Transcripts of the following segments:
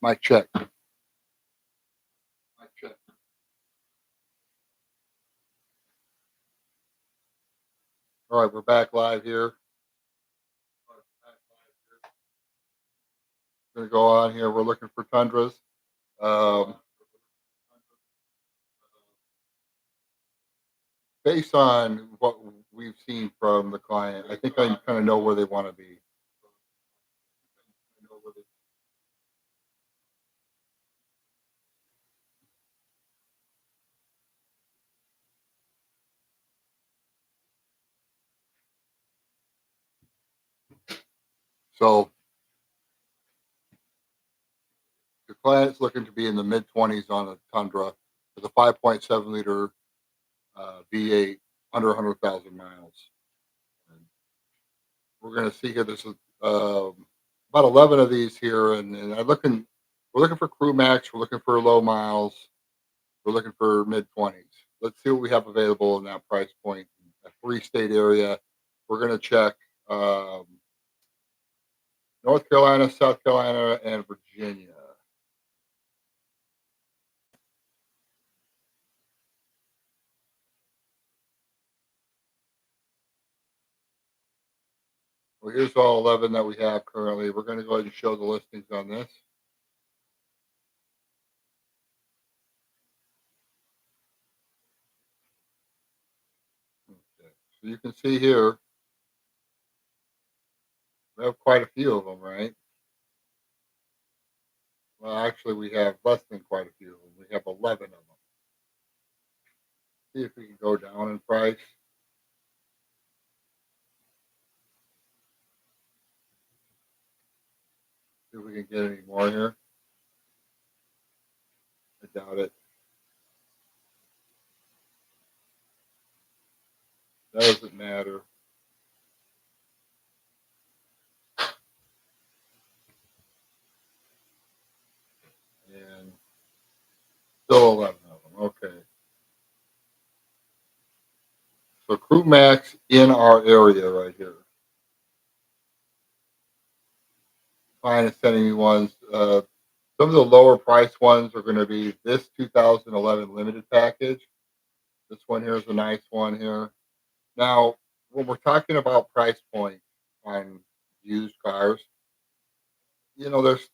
Mic check. Mic check. All right, we're back live here. We're going to go on here. We're looking for Tundras. Um, Based on what we've seen from the client, I think I kind of know where they want to be. So the client's looking to be in the mid 20s on a Tundra with a 5.7 liter V8 under 100,000 miles. And we're going to see here. This is about 11 of these here, and we're looking for CrewMax. We're looking for low miles. We're looking for mid 20s. Let's see what we have available in that price point. A three-state area. We're going to check North Carolina, South Carolina, and Virginia. Well, here's all 11 that we have currently. We're going to go ahead and show the listings on this. Okay. So you can see here, we have quite a few of them, right? Well, actually, we have less than quite a few of them. We have 11 of them. See if we can go down in price. See if we can get any more here. I doubt it. Doesn't matter. And still 11 of them. Okay. So CrewMax in our area right here. Client is sending me ones. Some of the lower price ones are going to be this 2011 limited package. This one here is a nice one here. Now, when we're talking about price point on used cars, there's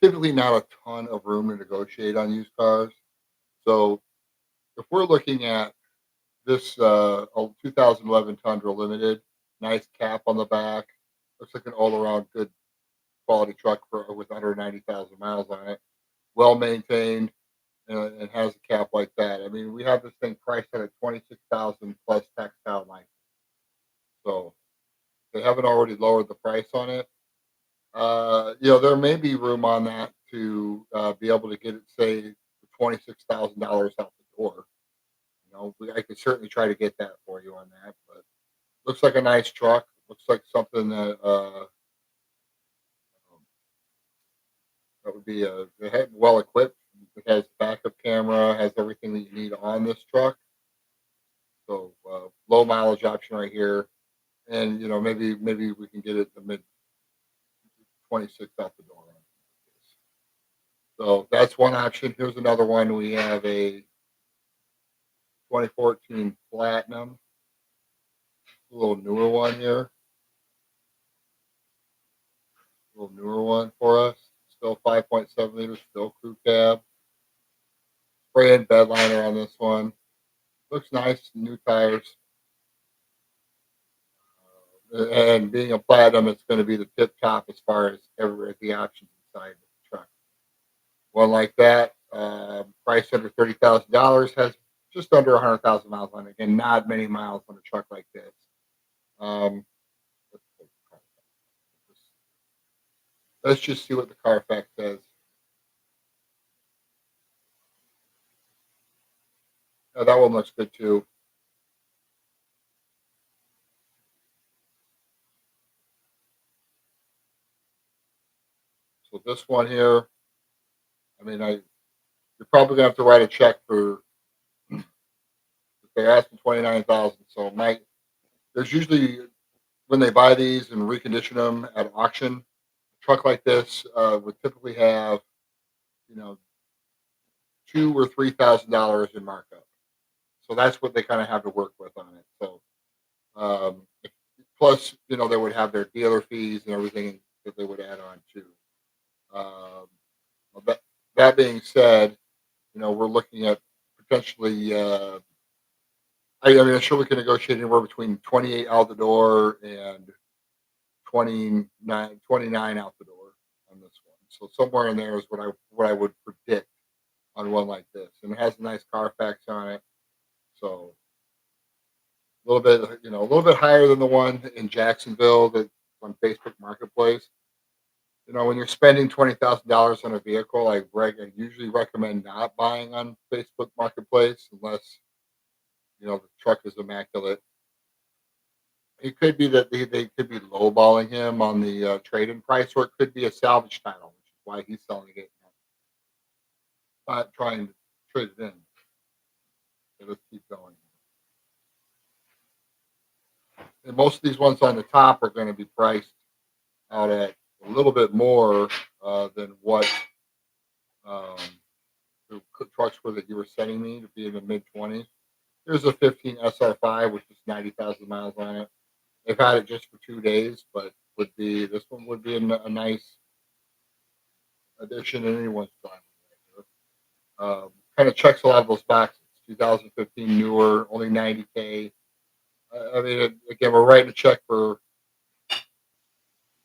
typically not a ton of room to negotiate on used cars. So if we're looking at this 2011 Tundra Limited, nice cap on the back, looks like an all-around good quality truck with under 90,000 miles on it, well maintained, and has a cap like that. I mean, we have this thing priced at 26,000 plus textile license. So they haven't already lowered the price on it. There may be room on that to be able to get it, say, $26,000 out the door. I could certainly try to get that for you on that, but looks like a nice truck. Looks like something that would be well equipped. It has backup camera, has everything that you need on this truck. So low mileage option right here, and maybe we can get it the mid 26 out the door. So that's one option. Here's another one. We have a 2014 Platinum, a little newer one here. A little newer one for us. Still 5.7 liters, still crew cab. Spray and bed liner on this one. Looks nice, new tires. And being a Platinum, it's going to be the tip top as far as the options inside the truck. One like that, price under $30,000, has just under 100,000 miles on it. Again, not many miles on a truck like this. Um, let's just see what the Carfax says. That one looks good too. So this one here, I mean, you're probably gonna have to write a check for. They're asking 29,000. So there's usually when they buy these and recondition them at auction, a truck like this would typically have you know, $2,000 or $3,000 in markup. So that's what they kind of have to work with on it. So plus, they would have their dealer fees and everything that they would add on too. Um, well, that being said, we're looking at potentially. I mean, I'm sure we can negotiate anywhere between 28 out the door and 29 out the door on this one. So somewhere in there is what I would predict on one like this, and it has a nice Carfax on it. So a little bit, a little bit higher than the one in Jacksonville that's on Facebook Marketplace. When you're spending $20,000 on a vehicle, I usually recommend not buying on Facebook Marketplace unless the truck is immaculate. It could be that they could be lowballing him on the trade-in price, or it could be a salvage title, which is why he's selling it, not trying to trade it in. So let's keep going. And most of these ones on the top are going to be priced out at a little bit more than what um, the trucks were that you were sending me to be in the mid 20s. Here's a 15 SR5, which is 90,000 miles on it. They've had it just for 2 days, but this one would be a nice addition in anyone's driveway. Kind of checks a lot of those boxes. 2015 newer, only 90K. I mean, again, we're writing a check for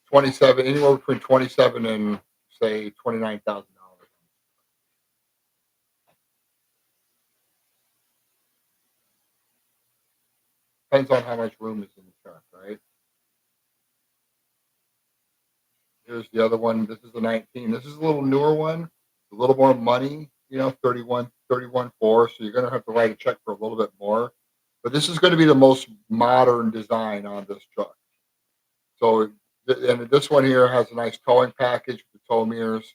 27, anywhere between 27 and say $29,000. Depends on how much room is in the truck, right? Here's the other one. This is the 19. This is a little newer one, a little more money, 31.4. So you're going to have to write a check for a little bit more. But this is going to be the most modern design on this truck. So, and this one here has a nice towing package with the tow mirrors.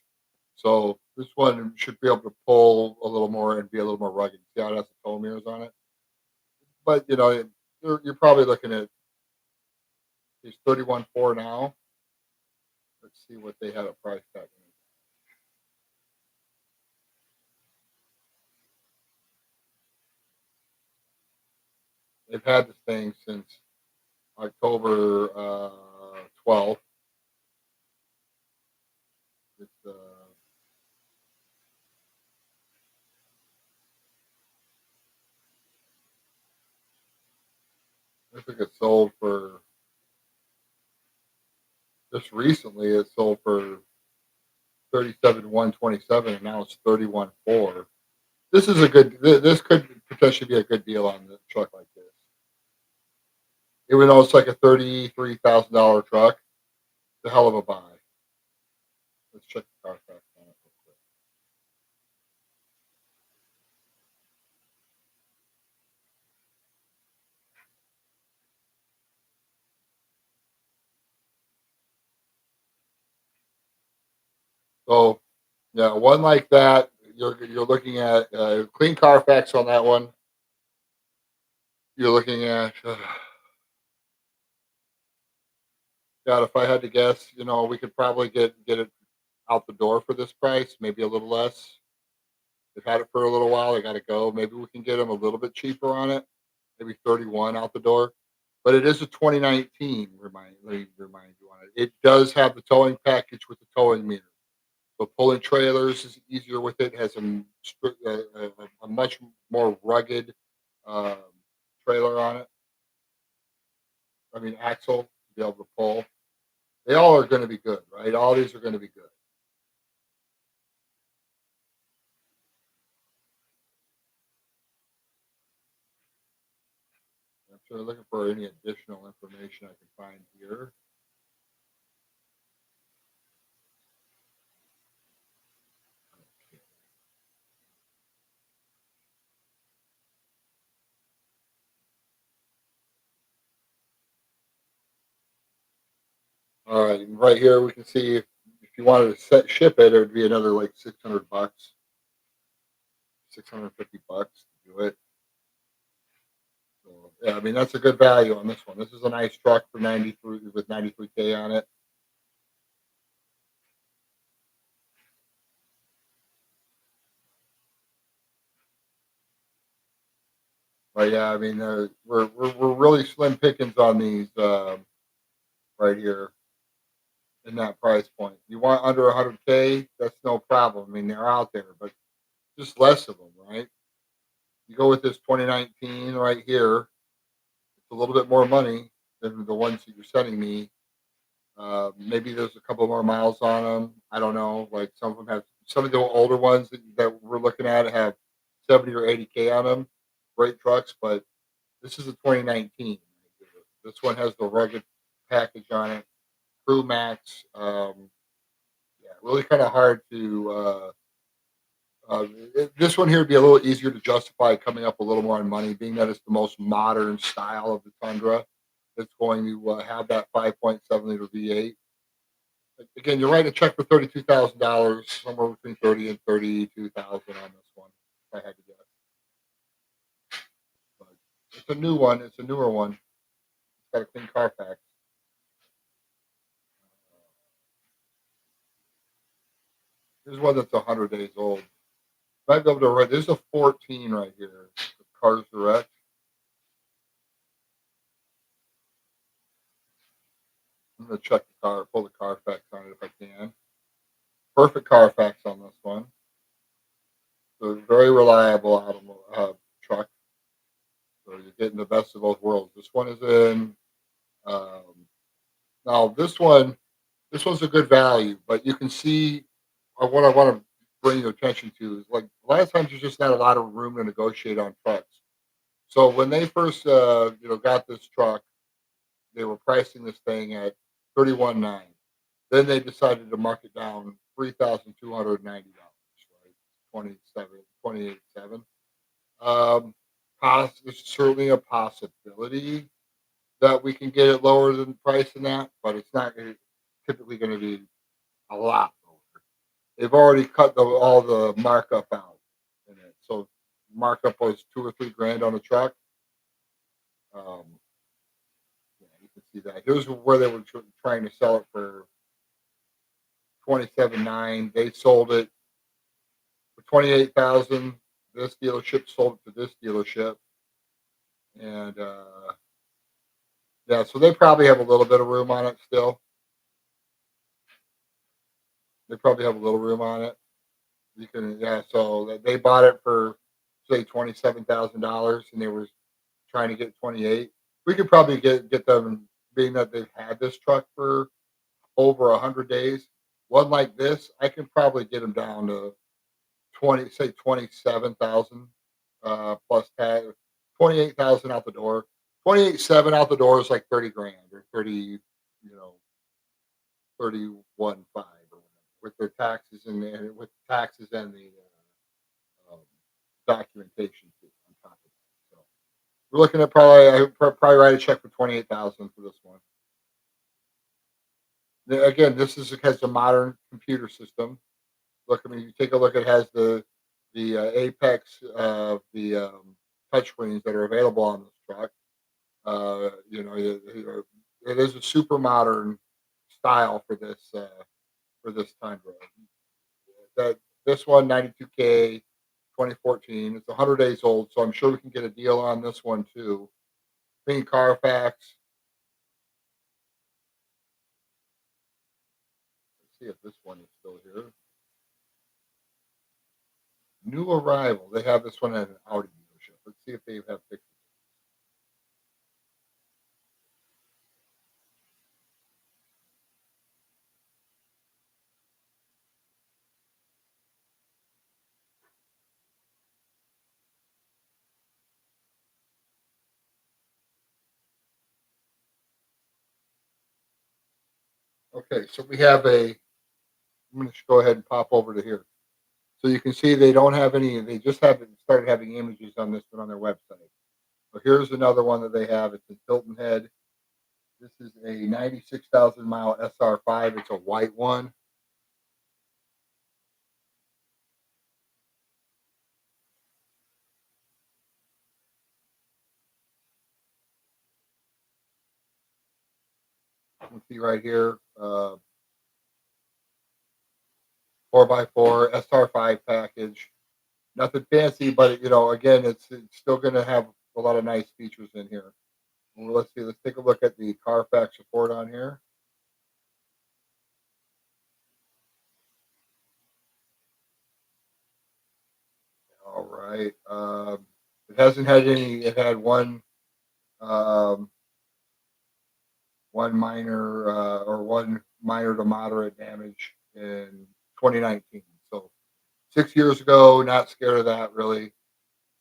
So this one should be able to pull a little more and be a little more rugged. See how it has the tow mirrors on it? But you're probably looking at these 31.4 now. Let's see what they had a price tag. They've had this thing since October 12th. It's I think it sold for just recently. It sold for 37,127, and now it's 31.4. This is a good. This could potentially be a good deal on the truck like this. Even though it's like a $33,000 truck, it's a hell of a buy. Let's check the Carfax on it real quick. So yeah, one like that, you're looking at clean Carfax on that one. You're looking at God. If I had to guess, we could probably get it out the door for this price, maybe a little less. They've had it for a little while. They got to go. Maybe we can get them a little bit cheaper on it. Maybe 31 out the door. But it is a 2019. Remind you on it. It does have the towing package with the towing meter. So pulling trailers is easier with it. Has a much more rugged um, trailer on it. I mean axle to be able to pull. They all are going to be good, right? All these are going to be good. I'm sure looking for any additional information I can find here. All right, and right here we can see if you wanted to ship it, it would be another like $600, $650 to do it. So, yeah, I mean that's a good value on this one. This is a nice truck for 93 with 93K on it. But yeah, I mean, we're really slim pickings on these right here in that price point. You want under 100K, that's no problem. I mean, they're out there, but just less of them, right? You go with this 2019 right here. It's a little bit more money than the ones that you're sending me. Maybe there's a couple more miles on them. I don't know. Like some of them have some of the older ones that we're looking at have 70 or 80K on them. Great trucks, but this is a 2019. This one has the rugged package on it. CrewMax. Yeah, really kind of hard to. This one here would be a little easier to justify coming up a little more on money, being that it's the most modern style of the Tundra. It's going to have that 5.7 liter V8. Again, you're writing a check for $32,000, somewhere between 30 and 32,000 on this one. If I had to guess, but it's a new one. It's a newer one. It's got a clean Carfax. Here's one that's 100 days old. Might be able to write. There's a 14 right here. Cars Direct. I'm gonna check the car, pull the Carfax on it if I can. Perfect Carfax on this one. So very reliable truck. So you're getting the best of both worlds. This one is in. Um, Now this one's a good value, but you can see what I want to bring your attention to is like a lot of times there's just not a lot of room to negotiate on trucks. So when they first got this truck, they were pricing this thing at 31.9. Then they decided to mark it down $3,290, right? 28.7. Um, there's certainly a possibility that we can get it lower than price than that, but it's not typically going to be a lot lower. They've already cut all the markup out in it, so markup was 2 or 3 grand on the truck. Um, yeah, you can see that. Here's where they were trying to sell it for 27.9. They sold it for 28,000. This dealership sold it to this dealership, and yeah, so they probably have a little bit of room on it still. They probably have a little room on it. You can, yeah. So they bought it for say $27,000, and they were trying to get 28. We could probably get them, being that they've had this truck for over 100 days. One like this, I can probably get them down to 27,000 plus tax, 28,000 out the door. 28.7 out the door is like 30 grand or 30, you know, 31.5 or whatever with their taxes and with taxes and the documentation fee on top of that. So we're looking at probably write a check for 28,000 for this one. Again, this has a modern computer system. Look, I mean, you take a look. It has the apex of the touchscreens that are available on this truck. It is a super modern style for this time frame. That this one 92K 2014. It's 100 days old, so I'm sure we can get a deal on this one too. Clean Carfax. Let's see if this one is still here. New arrival. They have this one at an Audi dealership. Let's see if they have fixed it. Okay, so we have a. I'm going to go ahead and pop over to here. So you can see they don't have any. They just haven't started having images on this one on their website. So here's another one that they have. It's in Hilton Head. This is a 96,000 mile SR5. It's a white one. You can see right here, 4x4 SR5 package. Nothing fancy, but again, it's still going to have A lot of nice features in here. Well, let's see. Let's take a look at the Carfax report on here. All right. It hasn't had any. It had um, one minor or one minor to moderate damage in 2019. So 6 years ago. Not scared of that really.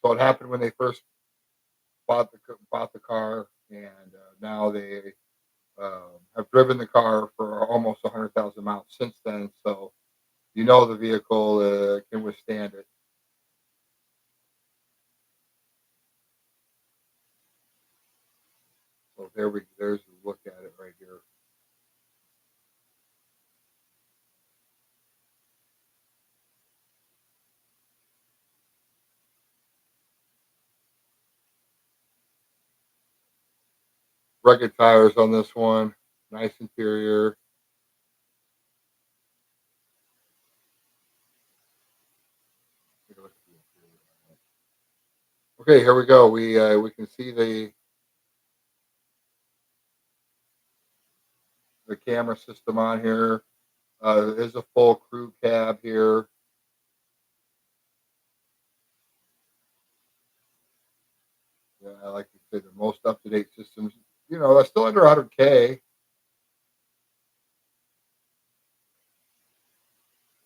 So it happened when they first bought the car, and now they have driven the car for almost 100,000 miles since then. So the vehicle can withstand it. So there's a look at it right here. Rugged tires on this one. Nice interior. Take a look at the interior. Okay, here we go. We can see the camera system on here. There's a full crew cab here. Yeah, like you said, the most up to date systems. That's still under 100K.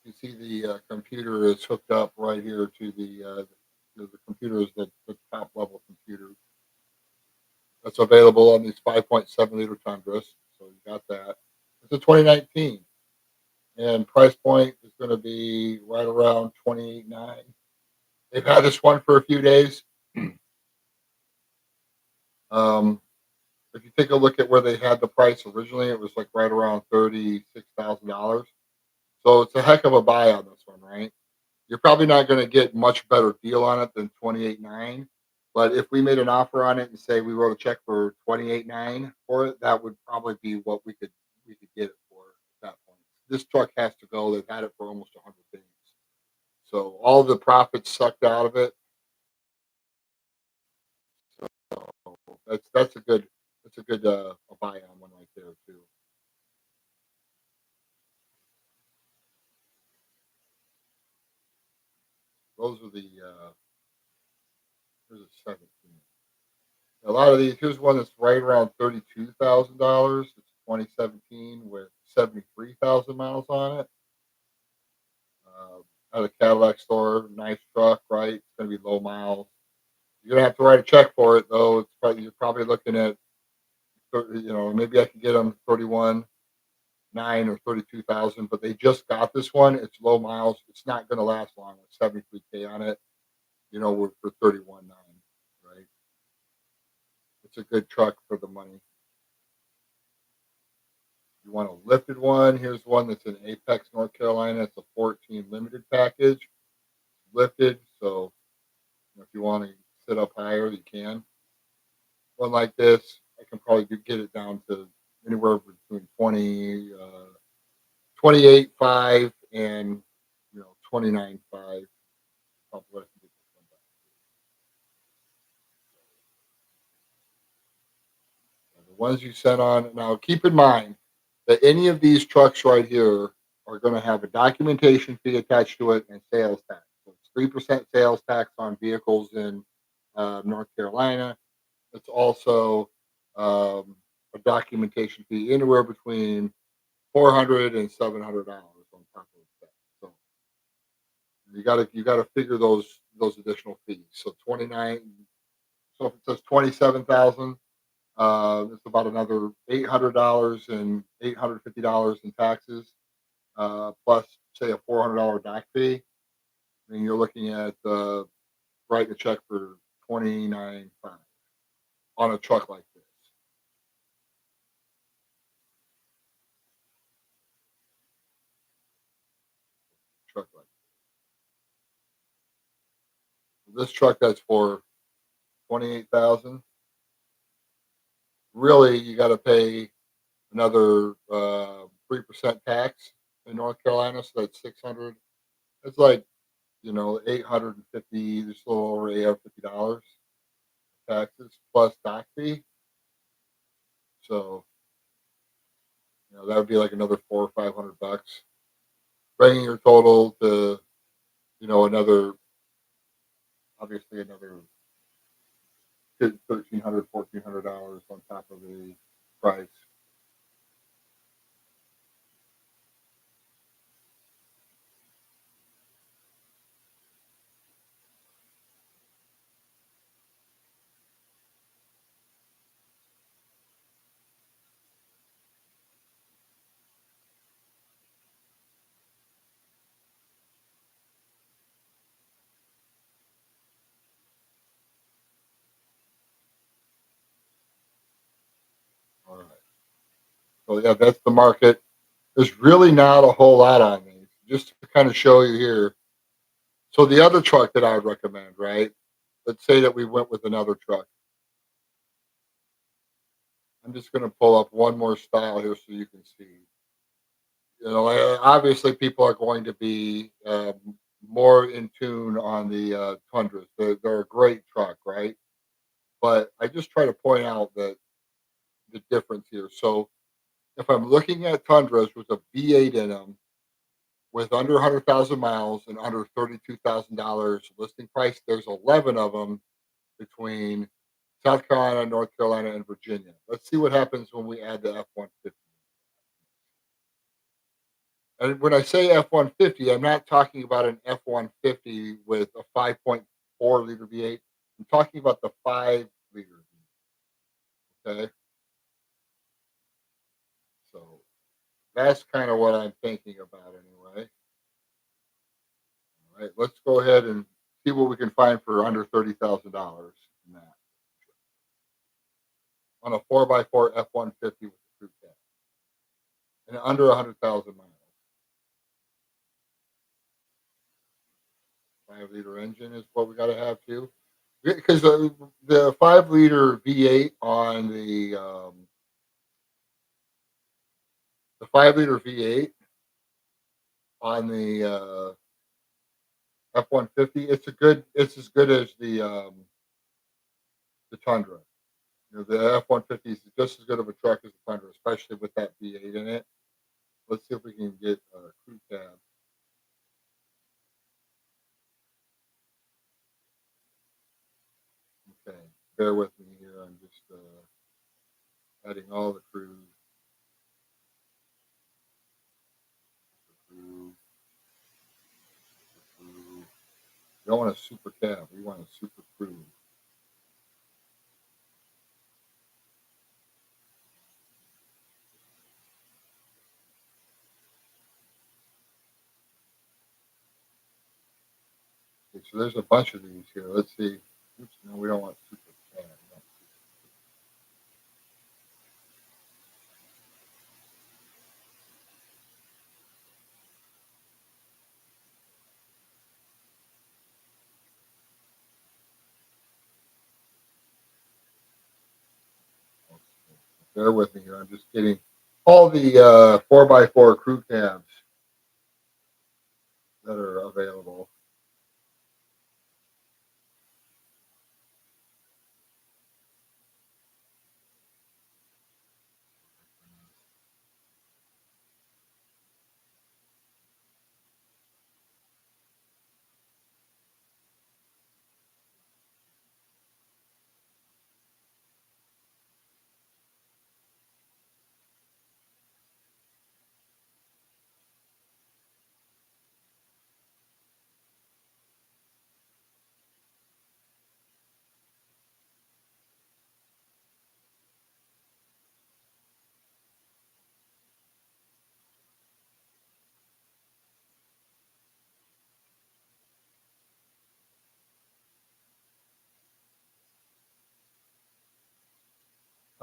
You see the computer is hooked up right here to the computer is the top level computer that's available on these 5.7 liter Tundras. So you got that. It's a 2019, and price point is going to be right around 28.9. They've had this one for a few days. Um, if you take a look at where they had the price originally, it was like right around $36,000. So it's a heck of a buy on this one, right? You're probably not going to get much better deal on it than 28.9. But if we made an offer on it and say we wrote a check for 28.9 for it, that would probably be what we could get it for at that point. This truck has to go. They've had it for almost 100 days, so all the profits sucked out of it. So that's a good a buy on one right there too. Those are the here's a 17. A lot of these. Here's one that's right around $32,000. It's 2017 with 73,000 miles on it. At a Cadillac store, nice truck, right? It's going to be low miles. You're gonna have to write a check for it though. You're probably looking at, maybe I could get them 31.9 or 32,000, but they just got this one. It's low miles. It's not going to last long with 73K on it. For 31.9, right? It's a good truck for the money. You want a lifted one? Here's one that's in Apex, North Carolina. It's a 14 limited package, lifted. So if you want to sit up higher, you can. One like this, I can probably get it down to anywhere between 28.5 and 29.5. Probably what I can get this one back. The ones you sent on now, keep in mind that any of these trucks right here are going to have a documentation fee attached to it and sales tax. So it's 3% sales tax on vehicles in North Carolina. It's also a documentation fee anywhere between $400 and $700 on top of that. So you gotta figure those additional fees. So 29. So if it says 27,000, it's about another $800 and $850 in taxes, plus say a $400 doc fee. Then you're looking at writing a check for 29.5 on a truck like this. Truck like this truck that's for 28,000. Really, you got to pay another 3% tax in North Carolina, so that's 600. It's like 850, just a little over $850. taxes plus dock fee. So that would be like another 400 or 500 bucks, bringing your total to another, obviously another 1,300, $1,400 on top of the price. All right. So yeah, that's the market. There's really not a whole lot on these. Just to kind of show you here. So the other truck that I would recommend, right? Let's say that we went with another truck. I'm just going to pull up one more style here so you can see. Obviously people are going to be more in tune on the Tundras. They're a great truck, right? But I just try to point out that the difference here. So if I'm looking at Tundras with a V8 in them, with under 100,000 miles and under $32,000 listing price, there's 11 of them between South Carolina, North Carolina, and Virginia. Let's see what happens when we add the F-150. And when I say F-150, I'm not talking about an F-150 with a 5.4 liter V8. I'm talking about the 5 liter V8. Okay, so that's kind of what I'm thinking about anyway. All right, let's go ahead and see what we can find for under $30,000 in that on a 4x4 F-150 with a crew cab and under 100,000 miles. 5 liter engine is what we got to have too, because the 5 liter V8 on the 5 liter V8 on the F-150, it's as good as the Tundra. The F-150 is just as good of a truck as the Tundra, especially with that V8 in it. Let's see if we can get a crew cab. Okay, bear with me here. I'm just adding all the crew. We don't want a super cab. We want a super crew. Okay, so there's a bunch of these here. Let's see. Oops, no, we don't want super cab. Bear with me here. I'm just getting all the 4x4 crew cabs that are available.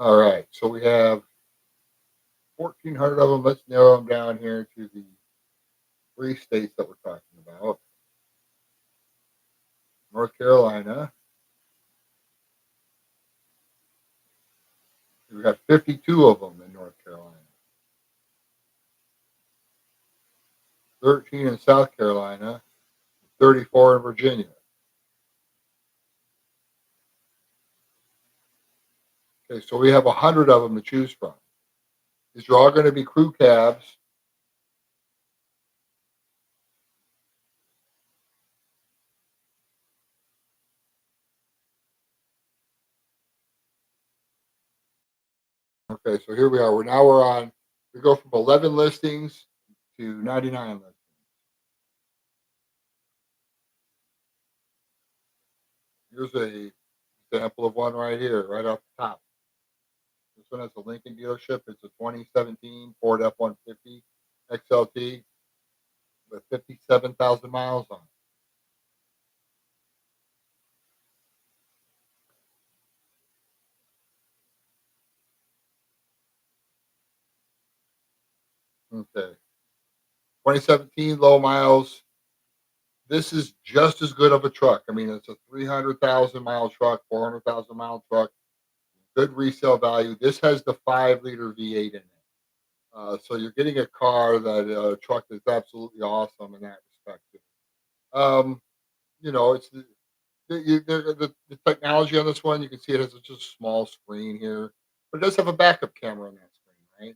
All right, so we have 1,400 of them. Let's narrow them down here to the 3 states that we're talking about. North Carolina. We got 52 of them in North Carolina. 13 in South Carolina. 34 in Virginia. Okay, so we have 100 of them to choose from. These are all going to be crew cabs. Okay, so here we are. We're on. We go from 11 listings to 99 listings. Here's a example of one right here, right off the top. This one has a Lincoln dealership. It's a 2017 Ford F-150 XLT with 57,000 miles on it. Okay, 2017 low miles. This is just as good of a truck. I mean, it's a 300,000 mile truck, 400,000 mile truck, good resale value. This has the 5-liter V8 in it. So you're getting a car that truck that's absolutely awesome in that respect. Um, it's the technology on this one. You can see it has such a small screen here, but it does have a backup camera on that screen, right?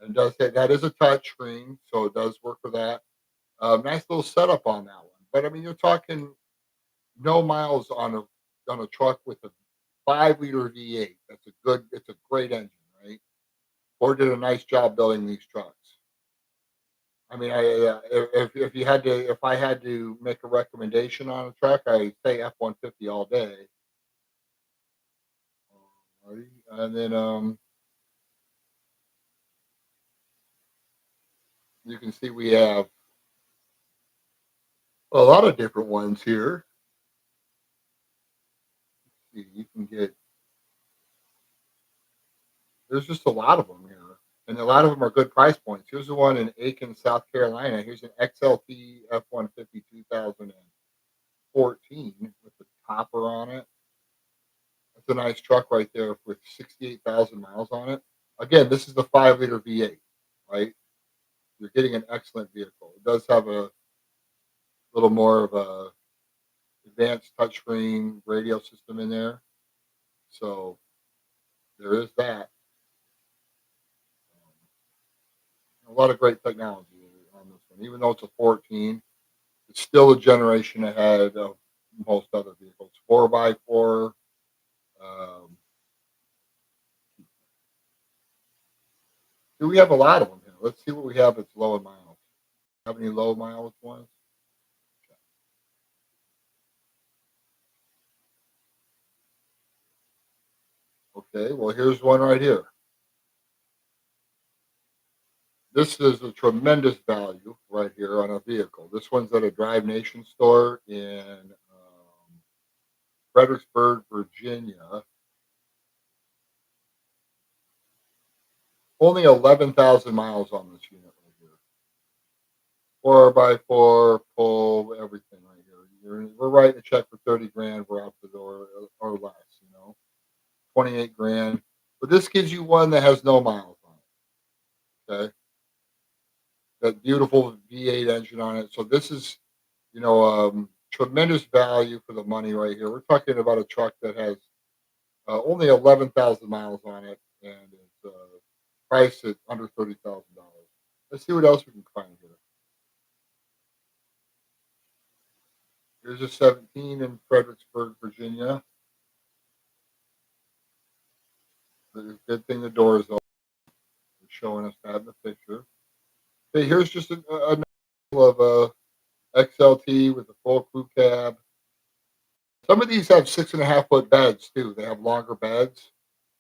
And it does that is a touch screen, so it does work for that. Nice little setup on that one. But I mean, you're talking no miles on a truck with a 5-liter V8. It's a great engine, right? Ford did a nice job building these trucks. I mean, if you had to, if I had to make a recommendation on a truck, I say F-150 all day. Alrighty. And then you can see we have a lot of different ones here. See, you can get there's just a lot of them here, and a lot of them are good price points. Here's the one in Aiken, South Carolina. Here's an XLT F-150 2014 with the topper on it. That's a nice truck right there with 68,000 miles on it. Again, this is the 5-liter V8, right? You're getting an excellent vehicle. It does have a little more of a advanced touchscreen radio system in there, so there is that. A lot of great technology on this one. Even though it's a 14, it's still a generation ahead of most other vehicles. 4x4. Um, do we have a lot of them here? Let's see what we have that's low in miles. Have any low mileage ones? Okay, well, here's one right here. This is a tremendous value right here on a vehicle. This one's at a Drive Nation store in Fredericksburg, Virginia. Only 11,000 miles on this unit right here. 4x4, pull, everything right here. We're writing a check for 30 grand. We're out the door or less, 28 grand. But this gives you one that has no miles on it. Okay. That beautiful V8 engine on it. So this is, tremendous value for the money right here. We're talking about a truck that has only 11,000 miles on it and it's priced at under $30,000. Let's see what else we can find here. Here's a 17 in Fredericksburg, Virginia. The good thing the door is open. They're showing us that in the picture. Okay, here's just a of a XLT with a full crew cab. Some of these have 6.5 foot beds too. They have longer beds,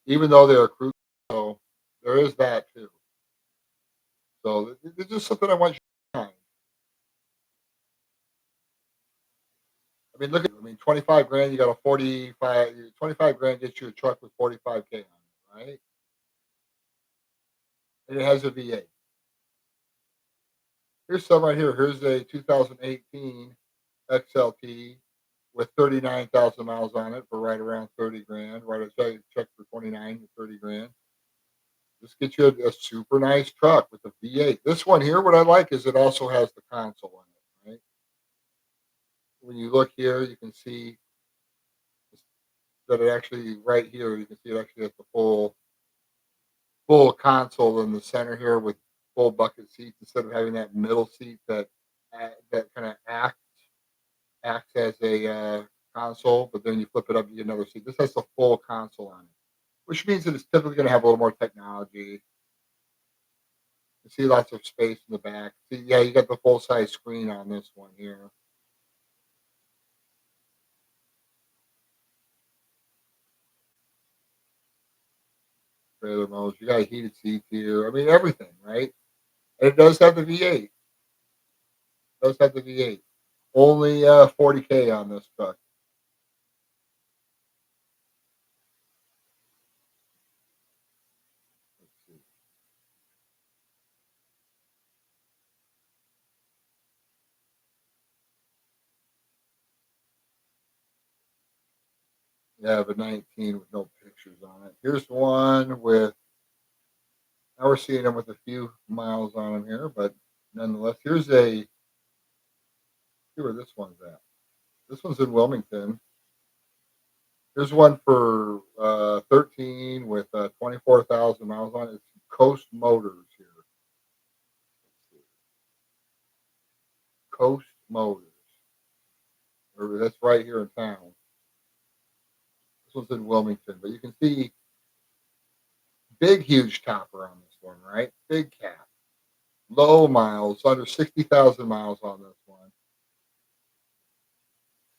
even though they're a crew. So there is that too. So it's just something I want you to find. I mean, look at. I mean, 25 grand. You got a 45. 25 grand gets you a truck with 45K on it, right? And it has a V8. Here's some right here. Here's a 2018 XLT with 39,000 miles on it for right around 30 grand. Right, I check for 29 to 30 grand. This gets you a super nice truck with a V8. This one here, what I like is it also has the console on it, right? When you look here, you can see that it actually right here, you can see it actually has the full console in the center here with full bucket seats instead of having that middle seat that kind of acts as a console, but then you flip it up, you get another seat. This has the full console on it, which means that it's typically going to have a little more technology. You see lots of space in the back. See, yeah, you got the full size screen on this one here. Trailer modes. You got heated seats here. I mean, everything, right? And it does have the V8. It does have the V8. Only 40K on this truck. Let's see. Yeah, but 19 with no pictures on it. Here's one with, now we're seeing them with a few miles on them here, but nonetheless, see where this one's at. This one's in Wilmington. Here's one for 13 with 24,000 miles on it. It's Coast Motors here. Let's see. Coast Motors. That's right here in town. This one's in Wilmington, but you can see big, huge topper on this one, right? Big cap. Low miles, under 60,000 miles on this one.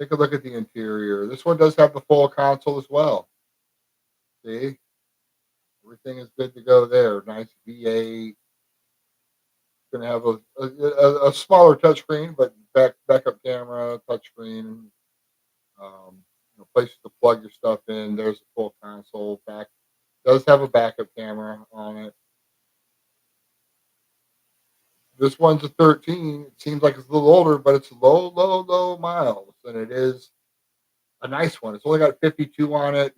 Take a look at the interior. This one does have the full console as well. See? Everything is good to go there. Nice V8. Gonna have a smaller touchscreen, but backup camera, touchscreen, places to plug your stuff in. There's a full console. Back does have a backup camera on it. This one's a 13. It seems like it's a little older, but it's low miles, and it is a nice one. It's only got 52 on it.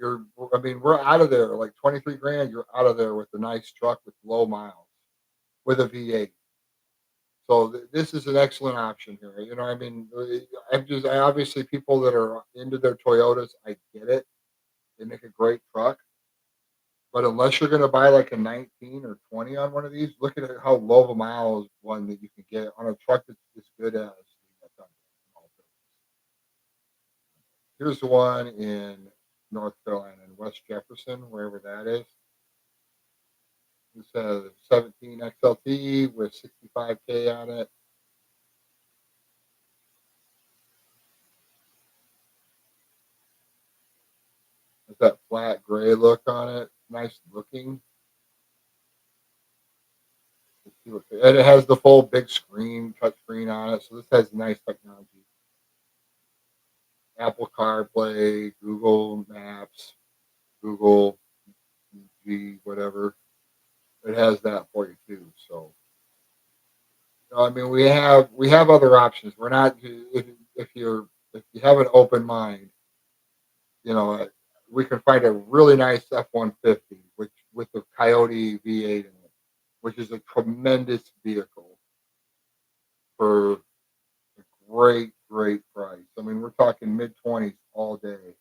I mean, we're out of there like 23 grand. You're out of there with a nice truck with low miles with a V8. So this is an excellent option here. I mean, I obviously people that are into their Toyotas, I get it. They make a great truck, but unless you're going to buy like a 19 or 20 on one of these, look at how low of a miles one that you can get on a truck that's as good as the Tundra. Here's the one in North Carolina, in West Jefferson, wherever that is. This has 17 XLT with 65K on it. With that flat gray look on it, nice looking. And it has the full big screen, touch screen on it. So this has nice technology. Apple CarPlay, Google Maps, Google G, whatever. It has that for you too. So I mean, we have other options. We're not if you have an open mind, you know, we can find a really nice F-150 which with the Coyote V8 in it, which is a tremendous vehicle for a great price. I mean, we're talking mid-20s all day.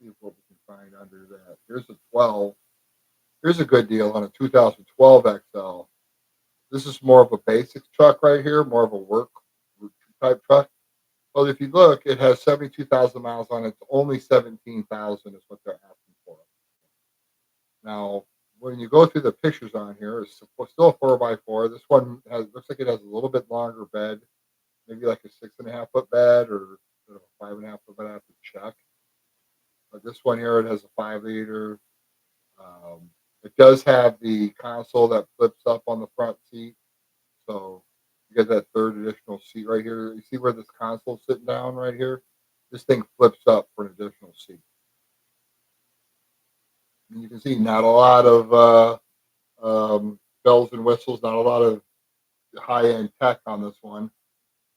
See what we can find under that. Here's a 12. Here's a good deal on a 2012 XL. This is more of a basic truck right here, more of a work type truck. Well, if you look, it has 72,000 miles on it. It's only 17,000 is what they're asking for. Now, when you go through the pictures on here, it's still a 4x4. This one looks like it has a little bit longer bed, maybe like a 6.5 foot bed or 5.5 foot bed. I have to check. But this one here, it has a 5 liter. It does have the console that flips up on the front seat. So you get that third additional seat right here. You see where this console's sitting down right here? This thing flips up for an additional seat. And you can see not a lot of bells and whistles, not a lot of high end tech on this one.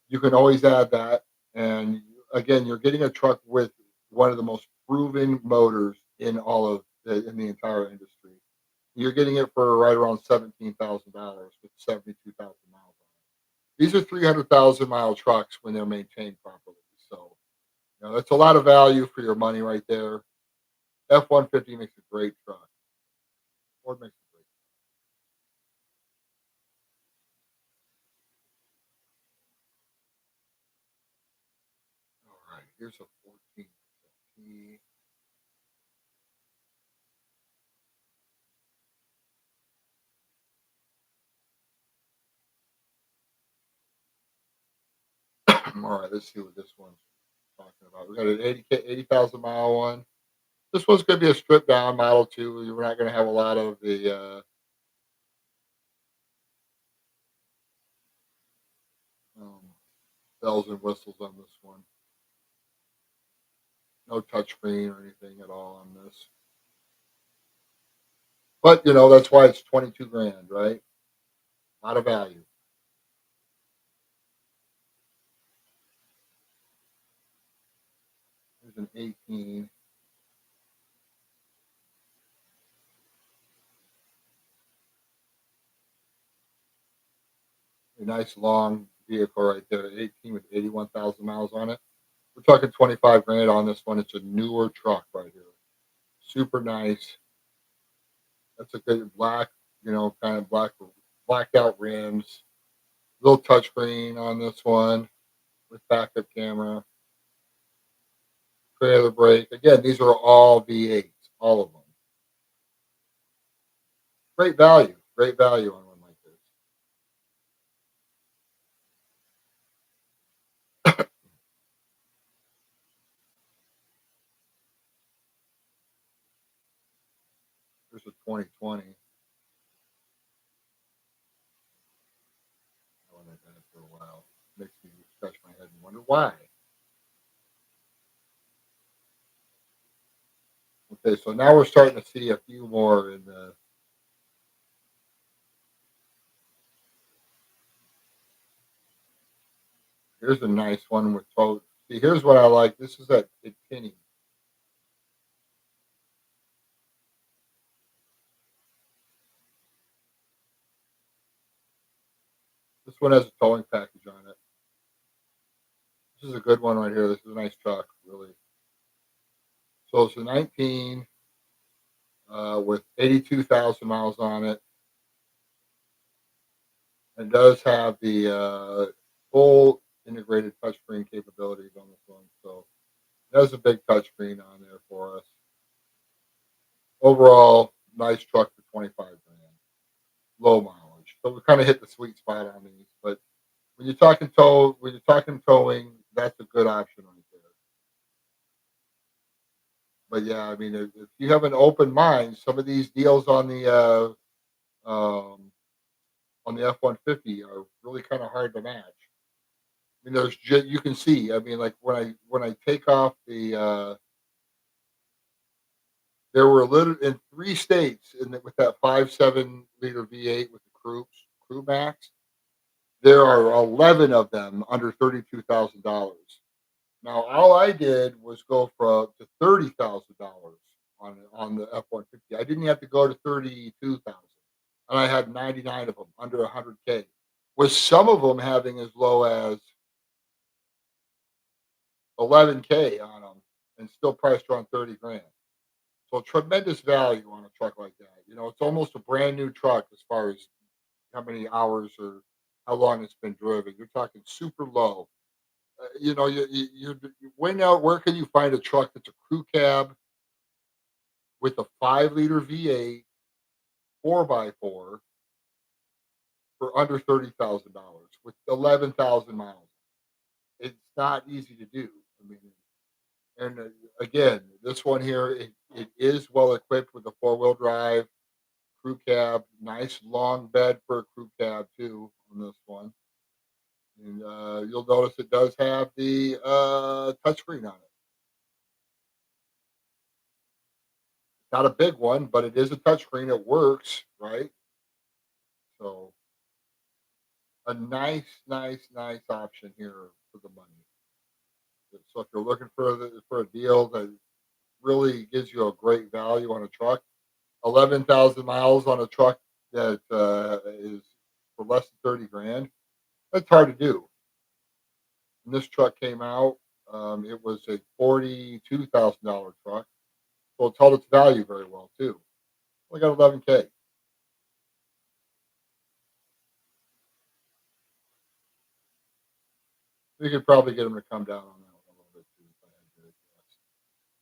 You can always add that. And again, you're getting a truck with one of the most proven motors in the entire industry. You're getting it for right around $17,000 with 72,000 miles on it. These are 300,000 mile trucks when they're maintained properly. So That's a lot of value for your money right there. F-150 makes a great truck. Ford makes a great. All right, here's a 14 T. All right, let's see what this one's talking about. We got an 80,000 mile one. This one's going to be a stripped down Model 2. You're not going to have a lot of the um, bells and whistles on this one. No touchscreen or anything at all on this. But that's why it's 22 grand, right? A lot of value. There's an 18. A nice long vehicle right there. 18 with 81,000 miles on it. We're talking 25 grand on this one. It's a newer truck right here. Super nice. That's a good black, kind of blacked out rims. Little touchscreen on this one with backup camera, trailer brake. Again, these are all V8s, all of them. Great value on one like this. There's a 2020. I haven't had it for a while. Makes me scratch my head and wonder why. Okay, so now we're starting to see a few more in the. Here's a nice one with tow. See, here's what I like. This is that Penny. This one has a towing package on it. This is a good one right here. This is a nice truck, really. So it's a 19 with 82,000 miles on it. It does have the full integrated touchscreen capabilities on this one. So it has a big touchscreen on there for us. Overall, nice truck for 25 grand. Low mileage. So we kind of hit the sweet spot on these. But when you're talking towing, that's a good option right there. But yeah, I mean, if you have an open mind, some of these deals on the F-150 are really kind of hard to match. I mean, you can see. I mean, like when I take off there were little in 3 states with that 5.7 liter V8 with the CrewMax. There are 11 of them under $32,000. Now, all I did was go to $30,000 on the F-150. I didn't have to go to 32,000, and I had 99 of them under 100K. With some of them having as low as 11K on them, and still priced around 30 grand. So tremendous value on a truck like that. It's almost a brand new truck as far as how many hours or how long it's been driven. You're talking super low. When out, where can you find a truck that's a crew cab with a 5 liter V8 4x4 for under $30,000 with 11,000 miles? It's not easy to do. I mean, and again, this one here, it is well equipped with a 4-wheel drive crew cab, nice long bed for a crew cab too on this one. And you'll notice it does have the touchscreen on it. Not a big one, but it is a touchscreen. It works, right? So a nice option here for the money. So if you're looking for a deal that really gives you a great value on a truck, 11,000 miles on a truck that is for less than 30 grand. That's hard to do. And this truck came out. It was a $42,000 truck, so it held its value very well too. We got 11K. We could probably get them to come down on that one a little bit too. If I had to guess.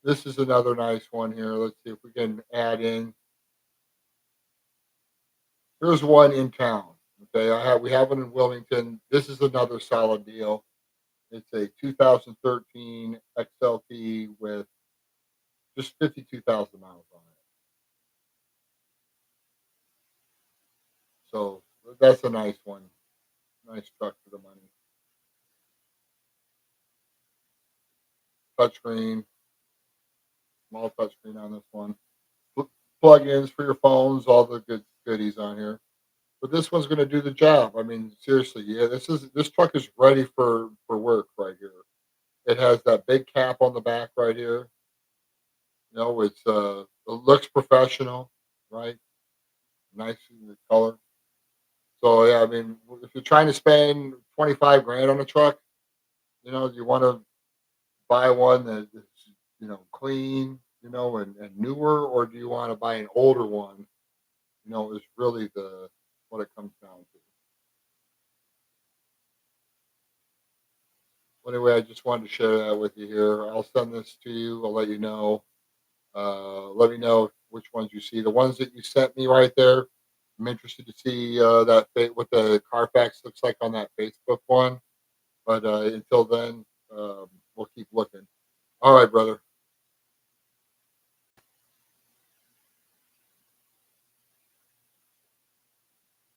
This is another nice one here. Let's see if we can add in. Here's one in town. Okay, we have one in Wilmington. This is another solid deal. It's a 2013 XLT with just 52,000 miles on it. So that's a nice one. Nice truck for the money. Touchscreen, small touchscreen on this one. Plug-ins for your phones, all the good goodies on here. But this one's going to do the job. I mean, seriously, yeah, this truck is ready for work right here. It has that big cap on the back right here. It looks professional, right? Nice in the color. So yeah, I mean, if you're trying to spend 25 grand on a truck, you want to buy one that is, clean, and newer, or do you want to buy an older one? Is really the what it comes down to. Well, anyway, I just wanted to share that with you here. I'll send this to you. I'll let you know. Let me know which ones you see. The ones that you sent me right there. I'm interested to see what the Carfax looks like on that Facebook one. But until then, we'll keep looking. All right, brother.